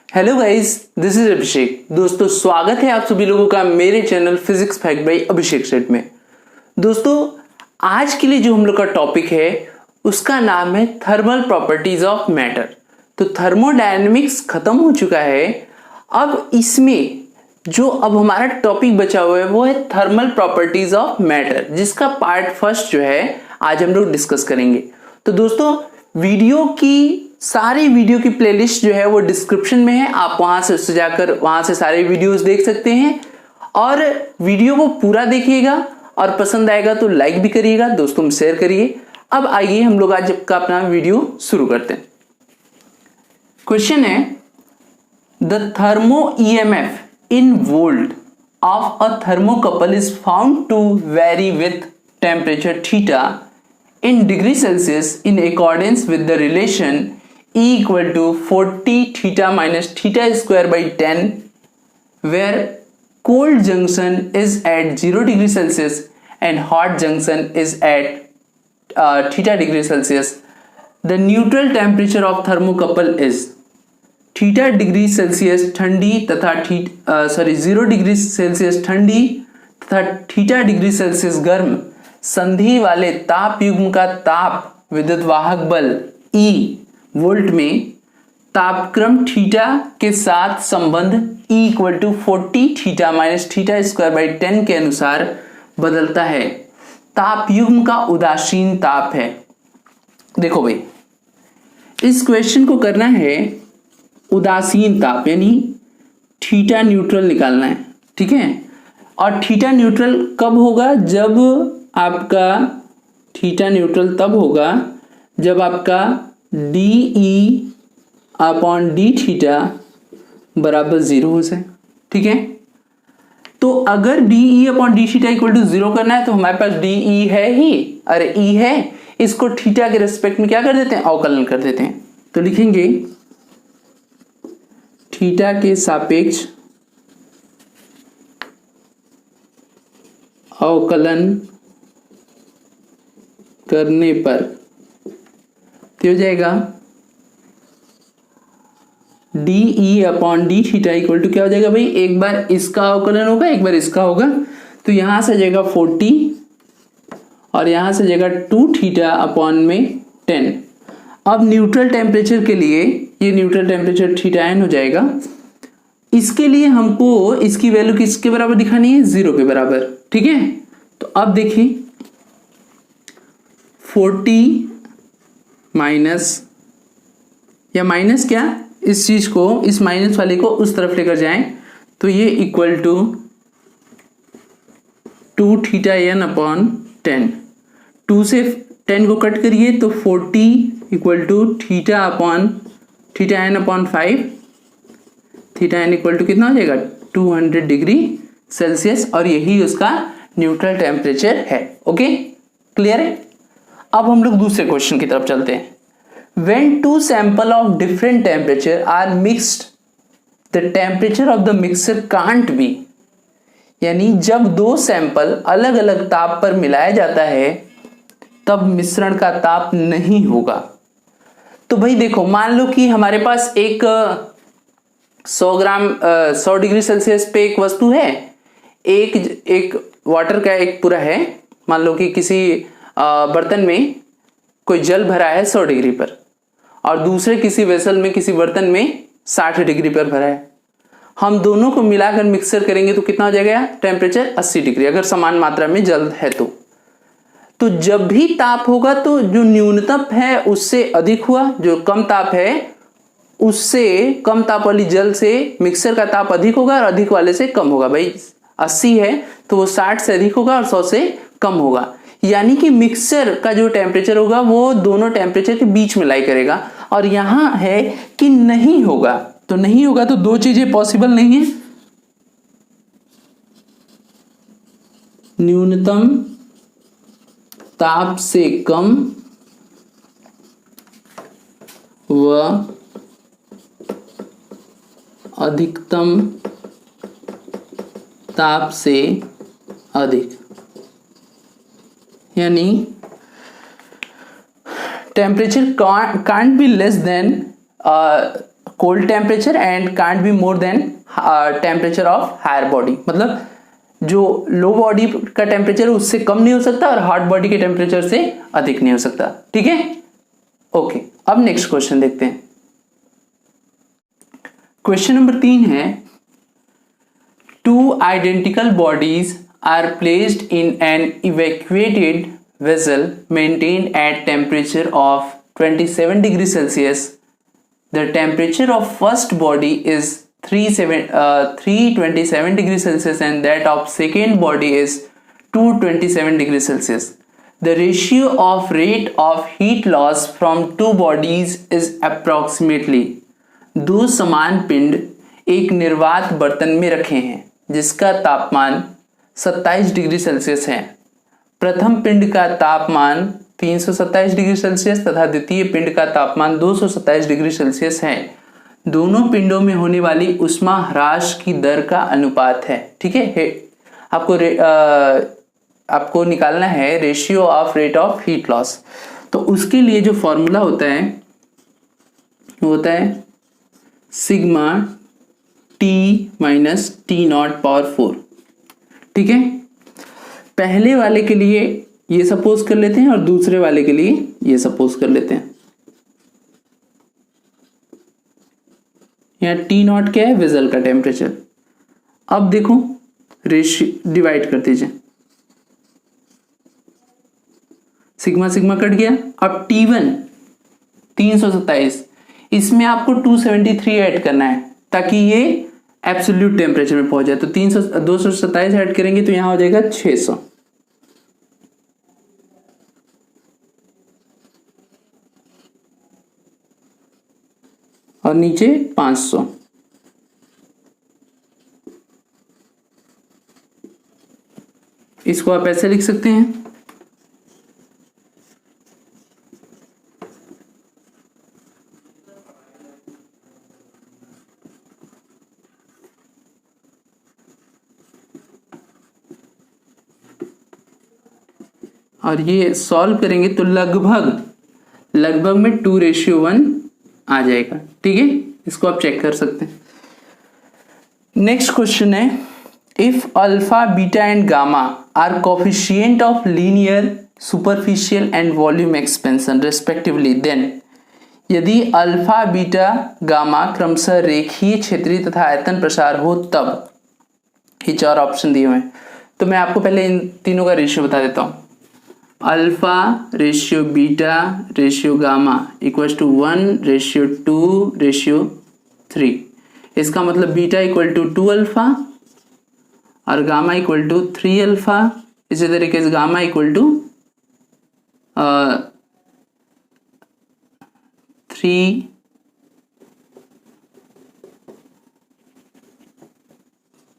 Hello guys, this is अभिषेक। दोस्तों, स्वागत है आप सभी लोगों का मेरे चैनल फिजिक्स फैक्ट बाय अभिषेक सेट में। दोस्तों, आज के लिए जो हम लोग का टॉपिक है उसका नाम है थर्मल प्रॉपर्टीज ऑफ मैटर। तो थर्मोडायनेमिक्स खत्म हो चुका है। अब इसमें जो अब हमारा टॉपिक बचा हुआ है वो है थर्मल प्रॉपर्टीज ऑफ मैटर, जिसका पार्ट फर्स्ट जो है आज हम लोग डिस्कस करेंगे। तो दोस्तों, सारी वीडियो की प्लेलिस्ट जो है वो डिस्क्रिप्शन में है, आप वहां से उससे जाकर वहां से सारे वीडियोस देख सकते हैं और वीडियो को पूरा देखिएगा और पसंद आएगा तो लाइक भी करिएगा, दोस्तों में शेयर करिए। अब आइए हम लोग आज का अपना वीडियो शुरू करते हैं। क्वेश्चन है, the thermo EMF in volt of a thermocouple is found to vary with temperature theta in degree Celsius in accordance with the relation E equal to 40 theta minus theta square by 10, where cold junction is at 0 degree Celsius and hot junction is at theta degree Celsius. The neutral temperature of thermocouple is theta degree Celsius ठंडी तथा 0 degree Celsius ठंडी तथा theta degree Celsius गर्म संधि वाले ताप युग्म का ताप विद्युत वाहक बल E वोल्ट में तापक्रम थीटा के साथ संबंध E equal to 40 theta minus theta square by 10 के अनुसार बदलता है। ताप युग्म का उदासीन ताप है। देखो भाई, इस क्वेश्चन को करना है उदासीन ताप यानी थीटा न्यूट्रल निकालना है, ठीक है। और थीटा न्यूट्रल कब होगा? जब आपका थीटा न्यूट्रल तब होगा जब आपका D E upon D theta बराबर 0 हो जाए, ठीक है। तो अगर D E upon D theta equal to 0 करना है तो हमारे पास डी ई है ही, अरे ई है, इसको थीटा के रिस्पेक्ट में क्या कर देते हैं? अवकलन कर देते हैं। तो लिखेंगे थीटा के सापेक्ष अवकलन करने पर हो जाएगा D E upon D theta equal to क्या हो जाएगा भाई? एक बार इसका अवकलन होगा, एक बार इसका होगा, तो यहां से जाएगा 40 और यहां से जाएगा 2 थीटा अपॉन में 10। अब न्यूट्रल टेम्परेचर के लिए ये न्यूट्रल टेम्परेचर थीटा एन हो जाएगा। इसके लिए हमको इसकी वैल्यू किसके बराबर दिखानी है? 0 के बराबर, ठीक है। तो अब देखिए 40 माइनस या माइनस क्या, इस चीज को, इस माइनस वाले को उस तरफ लेकर जाएं तो ये equal to 2 theta N upon 10। 2 से 10 को कट करिए तो 40 equal to theta upon theta N upon 5। Theta N equal to कितना हो जाएगा? 200 डिग्री सेल्सियस, और यही उसका न्यूट्रल टेम्परेचर है। ओके, क्लियर है। अब हम लोग दूसरे क्वेश्चन की तरफ चलते हैं। When two sample of different temperature are mixed, the temperature of the mixture can't be, यानी जब दो सैंपल अलग अलग ताप पर मिलाया जाता है तब मिश्रण का ताप नहीं होगा। तो भाई देखो, मान लो कि हमारे पास एक 100 डिग्री सेल्सियस पे एक वस्तु है, एक वाटर का एक पूरा है। मान लो कि किसी बर्तन में कोई जल भरा है 100 डिग्री पर और दूसरे किसी वेसल में, किसी बर्तन में 60 डिग्री पर भरा है। हम दोनों को मिलाकर मिक्सर करेंगे तो कितना हो जाएगा? टेम्परेचर 80 डिग्री, अगर समान मात्रा में जल है तो जब भी ताप होगा तो जो न्यूनतम है उससे अधिक हुआ, जो कम ताप है उससे कम ताप वाली जल से मिक्सर का ताप अधिक होगा और अधिक वाले से कम होगा। भाई 80 है तो वो 60 से अधिक होगा और 100 से कम होगा, यानी कि मिक्सर का जो टेम्परेचर होगा वो दोनों टेम्परेचर के बीच में लाई करेगा। और यहां है कि नहीं होगा, तो नहीं होगा तो दो चीजें पॉसिबल नहीं है। न्यूनतम ताप से कम व अधिकतम ताप से अधिक, यानी temperature can't be less than cold temperature and can't be more than temperature of higher body, मतलब जो लो बॉडी का टेम्परेचर उससे कम नहीं हो सकता और हॉट बॉडी के टेम्परेचर से अधिक नहीं हो सकता। ठीक है, ओके। अब नेक्स्ट क्वेश्चन देखते हैं। क्वेश्चन नंबर 3 है, two identical bodies are placed in an evacuated vessel maintained at temperature of 27 degrees Celsius. The temperature of first body is 327 degrees Celsius and that of second body is 227 degrees Celsius. The ratio of rate of heat loss from two bodies is approximately, दो समान पिंड एक निर्वात बर्तन में रखे हैं जिसका तापमान 27 डिग्री सेल्सियस है। प्रथम पिंड का तापमान 327 डिग्री सेल्सियस तथा द्वितीय पिंड का तापमान 227 डिग्री सेल्सियस है। दोनों पिंडों में होने वाली ऊष्मा ह्रास की दर का अनुपात है। ठीक है, आपको निकालना है ratio of rate of heat loss. तो उसके लिए जो फॉर्मूला होता है वो होता है sigma T minus T not power 4। ठीक है, पहले वाले के लिए ये सपोज कर लेते हैं और दूसरे वाले के लिए ये सपोज कर लेते हैं। यहां टी नॉट क्या है, वेसल का टेम्परेचर। अब देखो रेशियो डिवाइड कर दीजिए, सिग्मा सिग्मा कट गया। अब T1 327, इसमें आपको 273 ऐड करना है ताकि ये एब्सोल्यूट टेम्परेचर में पहुंच जाए। तो 227 ऐड करेंगे तो यहां हो जाएगा 600 और नीचे 500। इसको आप ऐसे लिख सकते हैं, और ये सॉल्व करेंगे तो लगभग में 2:1 आ जाएगा। ठीक है, इसको आप चेक कर सकते हैं। नेक्स्ट क्वेश्चन है, if alpha beta and gamma are coefficient of linear superficial and volume expansion respectively, then यदि अल्फा बीटा गामा क्रमशः रेखीय क्षेत्रीय तथा आयतन प्रसार हो तब, ये 4 ऑप्शन दिए हुए हैं। तो मैं आपको पहले इन तीनों का रेशियो बता देता हूं। Alpha ratio beta ratio gamma equal to 1:2:3। इसका मतलब बीटा इक्वल टू 2 अल्फा और गामा इक्वल टू 3 अल्फा। इसी तरीके से gamma equal to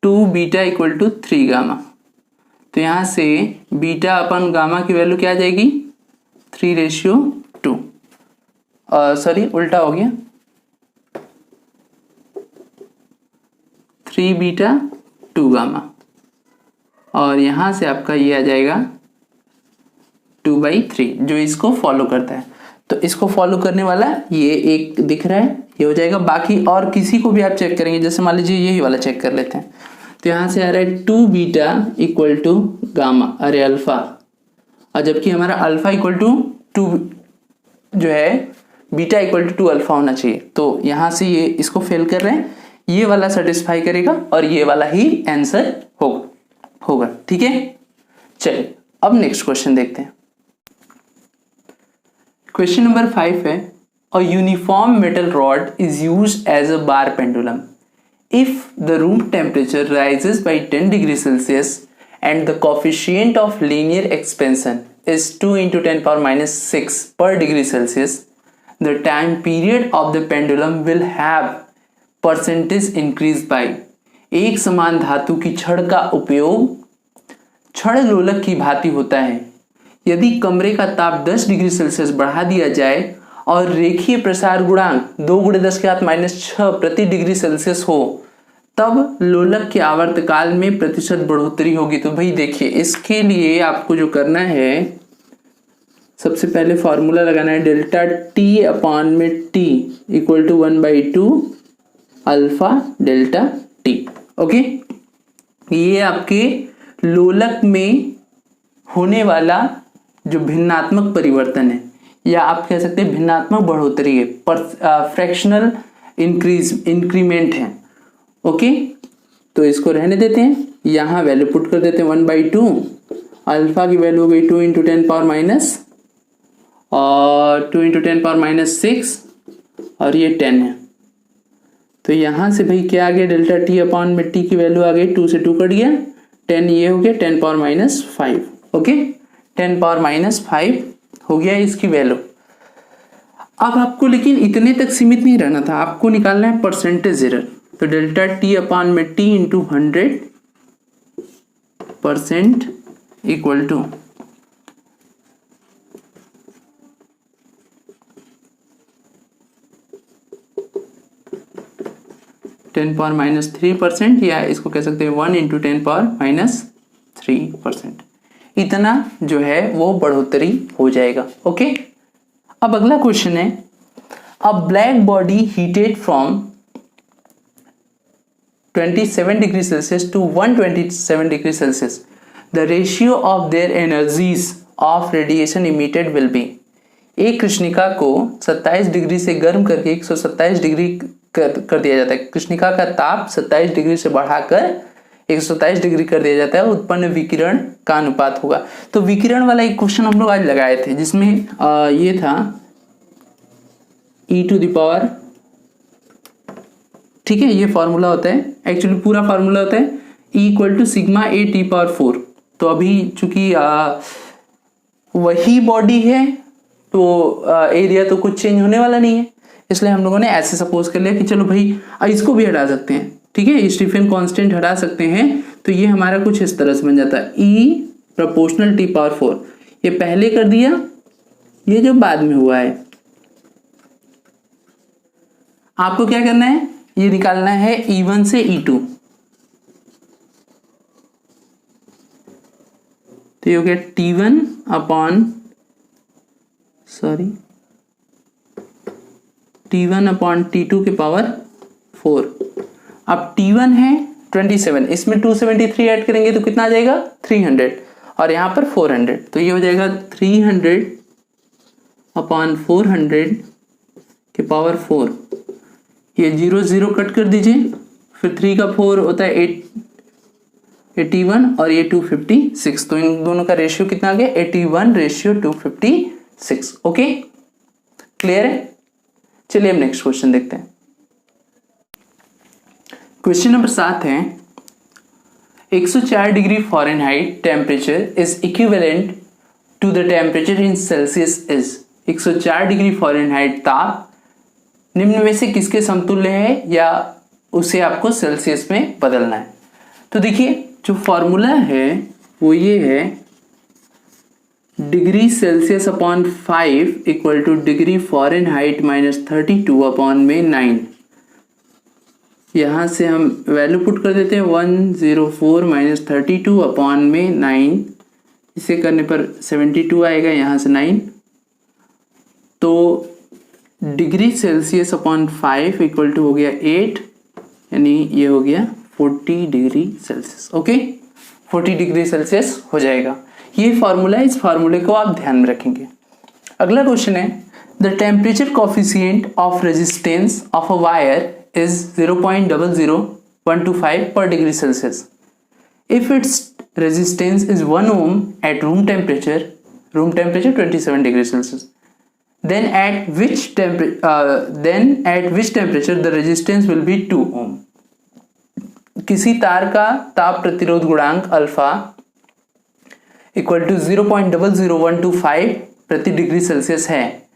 2 beta equal to 3 gamma. तो यहां से बीटा अपन गामा की वैल्यू क्या आ जाएगी, 3:2। सॉरी उल्टा हो गया, 3 बीटा 2 गामा, और यहां से आपका ये आ जाएगा 2/3 जो इसको फॉलो करता है। तो इसको फॉलो करने वाला ये एक दिख रहा है, ये हो जाएगा। बाकी और किसी को भी आप चेक करेंगे, जैसे मान लीजिए यही वाला चेक कर लेते हैं। तो यहां से आ रहा है 2 बीटा इक्वल टू गामा, अरे अल्फा, और जबकि हमारा अल्फा इक्वल टू 2 जो है बीटा इक्वल टू 2 अल्फा होना चाहिए। तो यहां से ये इसको फेल कर रहे हैं, ये वाला सेटिस्फाई करेगा और ये वाला ही आंसर होगा। ठीक है, चलिए अब नेक्स्ट क्वेश्चन देखते हैं। क्वेश्चन नंबर 5 है, a uniform metal rod is used as a bar pendulum if the room temperature rises by 10 degrees Celsius and the coefficient of linear expansion is 2 × 10⁻⁶ per degree Celsius, the time period of the pendulum will have percentage increase by। एक समान धातु की छड़ का उपयोग छड़ लोलक की भांति होता है। यदि कमरे का ताप 10 डिग्री सेल्सियस बढ़ा दिया जाए और रेखीय प्रसार गुणांक 2×10⁻⁶ प्रति डिग्री सेल्सियस हो, तब लोलक के आवर्तकाल में प्रतिशत बढ़ोतरी होगी। तो भाई देखिए, इसके लिए आपको जो करना है सबसे पहले फॉर्मूला लगाना है डेल्टा टी अपॉन में T equal to 1/2 alpha delta T. Okay, ये आपके लोलक में होने वाला जो भिन्नात्मक परिवर्तन है, या आप कह सकते हैं भिन्नात्मक बढ़ोतरी है, फ्रैक्शनल इंक्रीमेंट है। ओके, तो इसको रहने देते हैं, यहाँ वैल्यू पुट कर देते हैं 1/2, अल्फा की वैल्यू हो गई 2 × 10 पावर माइनस और 2 × 10 पावर माइनस 6 और ये 10 है। तो यहाँ से भाई क्या आ गया, डेल्टा टी अपॉन में टी की वैल्यू आ गई, 2 से 2 कट गया, 10 ये हो गया 10 power minus 5। Okay, 10 power minus 5 हो गया इसकी वैल्यू। अब आपको लेकिन इतने तक सीमित नहीं रहना था, आपको निकालना है परसेंटेज एरर। तो डेल्टा टी अपॉन में T into 100% equal to 10 power minus 3%, या इसको कह सकते हैं 1 × 10 पावर माइनस 3%। इतना जो है वो बढ़ोतरी हो जाएगा। ओके, अब अगला क्वेश्चन है, a black body heated from 27 degree Celsius to 127 degree Celsius, the ratio of their energies of radiation emitted will be. एक कृष्णिका को 27 डिग्री से गर्म करके 127 डिग्री कर दिया जाता है। कृष्णिका का ताप 27 डिग्री से बढ़ाकर 127 डिग्री कर दिया जाता है, उत्पन्न विकिरण का अनुपात होगा। तो विकिरण वाला एक क्वेश्चन हम लोग आज लगाए थे, जिसमें ये था e⁻, ठीक है, ये फॉर्मूला होता है, एक्चुअली पूरा फॉर्मूला होता है E = σ(a)t⁴। तो अभी चूंकि वही बॉडी है तो एरिया तो कुछ चेंज होने वाला नहीं है, इसलिए हम लोगों ने ऐसे सपोज कर लिया कि चलो भाई इसको भी हटा सकते हैं, ठीक है, स्टीफन कांस्टेंट हटा सकते हैं। तो ये हमारा कुछ इस तरह से बन जाता है E प्रोपोर्शनल t⁴। ये पहले कर दिया, ये जो बाद में हुआ है। आपको क्या करना है, ये निकालना है E1 से E2। तो ये हो गया T1 अपॉन T2 के पावर 4। अब T1 है 27, इसमें 273 ऐड करेंगे तो कितना आ जाएगा 300, और यहाँ पर 400। तो ये हो जाएगा 300 अपॉन 400 के पावर 4। ये 0 0 कट कर दीजिए, फिर 3 का 4 होता है 81 और ये 256। तो इन दोनों का रेशियो कितना आ गया 81:256। ओके, क्लियर है। चलिए हम नेक्स्ट क्वेश्चन देखते हैं। क्वेश्चन नंबर 7 है, 104 degree Fahrenheit temperature is equivalent to the temperature in Celsius is. 104 degree Fahrenheit ताप निम्न में से किसके समतुल्य है, या उसे आपको सेल्सियस में बदलना है। तो देखिए जो फॉर्मूला है वो ये है, degree Celsius upon 5 equal two degree Fahrenheit minus 32 upon में 9। यहाँ से हम वैल्यू पुट कर देते हैं 104 माइनस 32 अपॉन में 9। इसे करने पर 72 आएगा, यहाँ से 9। तो degree Celsius upon 5 equal to हो गया 8, यानी ये हो गया 40 degree Celsius. Okay, 40 degree Celsius हो जाएगा। ये फॉर्मूला है, इस फार्मूले को आप ध्यान में रखेंगे। अगला क्वेश्चन है, the temperature coefficient of resistance of a wire is 0.00125 per degree Celsius. If its resistance is 1 ohm at room temperature 27 degrees Celsius, then at which temperature the resistance will be 2 ohm. किसी तार का ताप प्रतिरोध गुणांक alpha equal to 0.00125 प्रति degree Celsius है।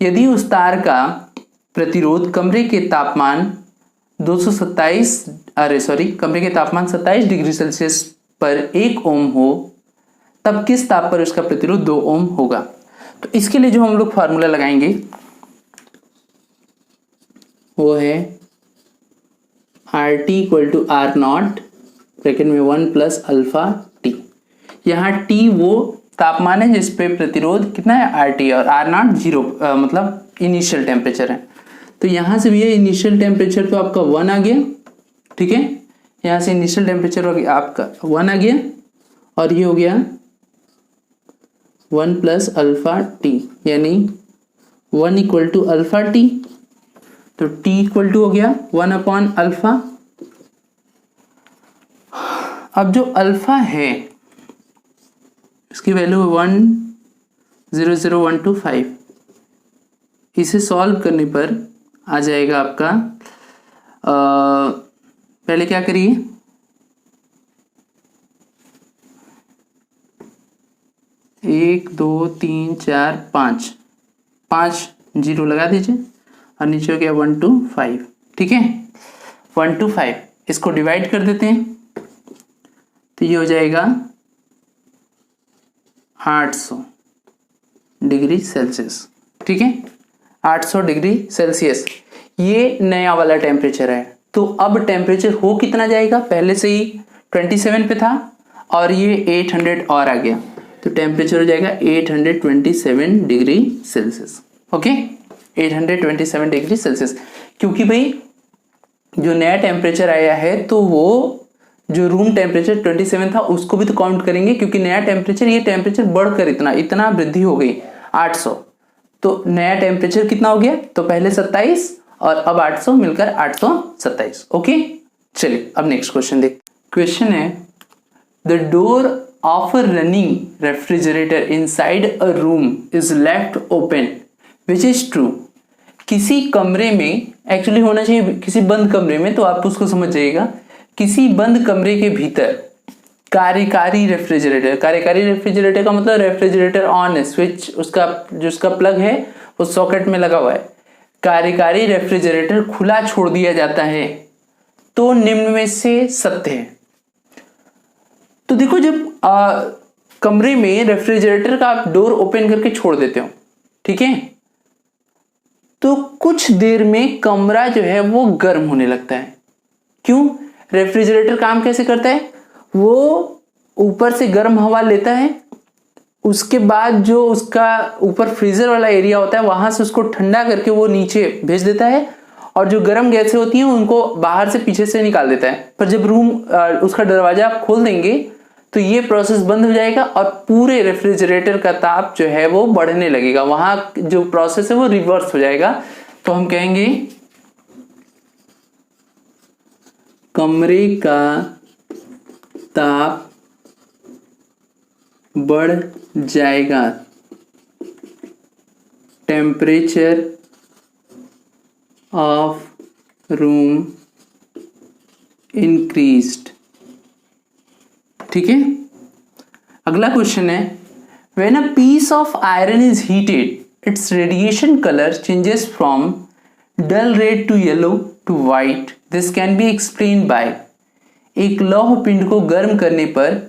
यदि उस तार का प्रतिरोध कमरे के तापमान 27 डिग्री सेल्सियस पर 1 ओम हो, तब किस ताप पर उसका प्रतिरोध 2 ओम होगा। तो इसके लिए जो हम लोग फार्मूला लगाएंगे वो है RT equal to R0 bracket में 1 प्लस अल्फा टी। यहाँ टी वो तापमान है जिस पे प्रतिरोध कितना है RT और R0 0 मतलब इनिशियल टेम्परेचर है। तो यहाँ से भी ये इनिशियल टेम्परेचर तो आपका 1 आ गया, ठीक है, यहाँ से इनिशियल टेम्परेचर आपका 1 आ गया और ये हो गया 1 + αT, यानी 1 = αT। तो T = हो गया 1/α। अब जो अल्फा है इसकी वैल्यू 1000125, इसे सॉल्व करने पर आ जाएगा आपका पहले क्या करिए, एक दो तीन चार पाँच जीरो लगा दीजिए और नीचे हो गया 125, ठीक है, 125। इसको डिवाइड कर देते हैं तो ये हो जाएगा 800 डिग्री सेल्सियस, ठीक है, 800 डिग्री सेल्सियस ये नया वाला टेम्परेचर है। तो अब टेम्परेचर हो कितना जाएगा, पहले से ही 27 पे था और ये 800 और आ गया, तो टेम्परेचर हो जाएगा 827 degree Celsius. Okay, 827 degree Celsius, क्योंकि भाई जो नया टेम्परेचर आया है तो वो जो रूम टेम्परेचर 27 था उसको भी तो काउंट करेंगे, क्योंकि नया टेम्परेचर, ये टेम्परेचर बढ़कर इतना वृद्धि हो गई 800, तो नया टेम्परेचर कितना हो गया, तो पहले 27 और अब 800 मिलकर 827। ओके, चलिए अब नेक्स्ट क्वेश्चन देख। क्वेश्चन है the door of a running refrigerator inside a room is left open which is true. किसी कमरे में, एक्चुअली होना चाहिए किसी बंद कमरे में, तो आप उसको समझ जाइएगा, किसी बंद कमरे के भीतर कार्यकारी रेफ्रिजरेटर का मतलब रेफ्रिजरेटर ऑन है, स्विच उसका जो उसका प्लग है वो सॉकेट में लगा हुआ है, कार्यकारी रेफ्रिजरेटर खुला छोड़ दिया जाता है तो निम्न में से सत्य है। तो देखो, जब कमरे में रेफ्रिजरेटर का आप डोर ओपन करके छोड़ देते हो, ठीक है, तो कुछ देर में कमरा जो है वो गर्म होने लगता है। क्यों? रेफ्रिजरेटर काम कैसे करता है, वो ऊपर से गर्म हवा लेता है, उसके बाद जो उसका ऊपर फ्रीजर वाला एरिया होता है वहां से उसको ठंडा करके वो नीचे भेज देता है, और जो गर्म गैसें होती हैं उनको बाहर से पीछे से निकाल देता है। पर जब रूम उसका दरवाजा आप खोल देंगे तो ये प्रोसेस बंद हो जाएगा और पूरे रेफ्रिजरेटर का ताप जो है वो बढ़ने लगेगा, वहां जो प्रोसेस है वो रिवर्स हो जाएगा। तो हम कहेंगे कमरे का ताप बढ़ जाएगा, टेम्परेचर ऑफ रूम इंक्रीज्ड, ठीक है। अगला क्वेश्चन है when a piece of iron is heated its radiation colour changes from dull red to yellow to white, this can be explain by. एक लौह पिंड को गर्म करने पर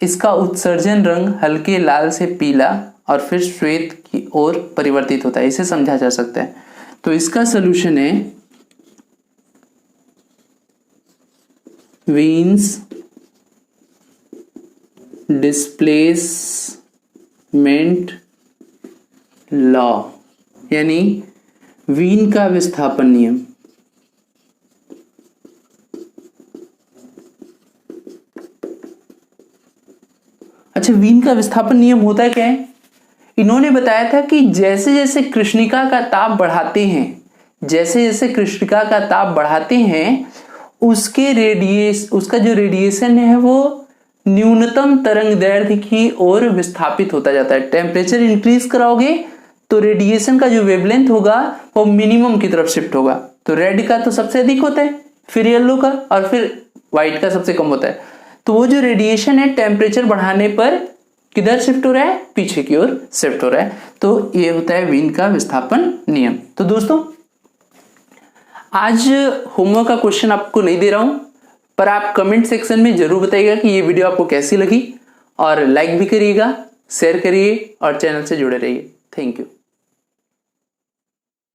इसका उत्सर्जन रंग हल्के लाल से पीला और फिर श्वेत की ओर परिवर्तित होता है, इसे समझा जा सकता है। तो इसका सलूशन है वीन्स डिस्प्लेसमेंट लॉ, यानी वीन का विस्थापन नियम। अच्छा, वीन का विस्थापन नियम होता क्या है? इन्होंने बताया था कि जैसे जैसे कृष्णिका का ताप बढ़ाते हैं, उसका जो रेडिएशन है वो न्यूनतम तरंग दैर्ध्य की ओर विस्थापित होता जाता है। टेम्परेचर इंक्रीज कराओगे तो रेडिएशन का जो वेवलेंथ होगा वो मिनिमम की तरफ शिफ्ट होगा। तो रेड का तो सबसे अधिक होता है, फिर येलो का, और फिर व्हाइट का सबसे कम होता है। तो वो जो रेडिएशन है टेम्परेचर बढ़ाने पर किधर शिफ्ट हो रहा है? पीछे की ओर शिफ्ट हो रहा है। तो ये होता है वीन का विस्थापन नियम। तो दोस्तों, आज होमवर्क का क्वेश्चन आपको नहीं दे रहा हूं, पर आप कमेंट सेक्शन में जरूर बताइएगा कि ये वीडियो आपको कैसी लगी, और लाइक भी करिएगा, शेयर करिए और चैनल से जुड़े रहिए। Thank you.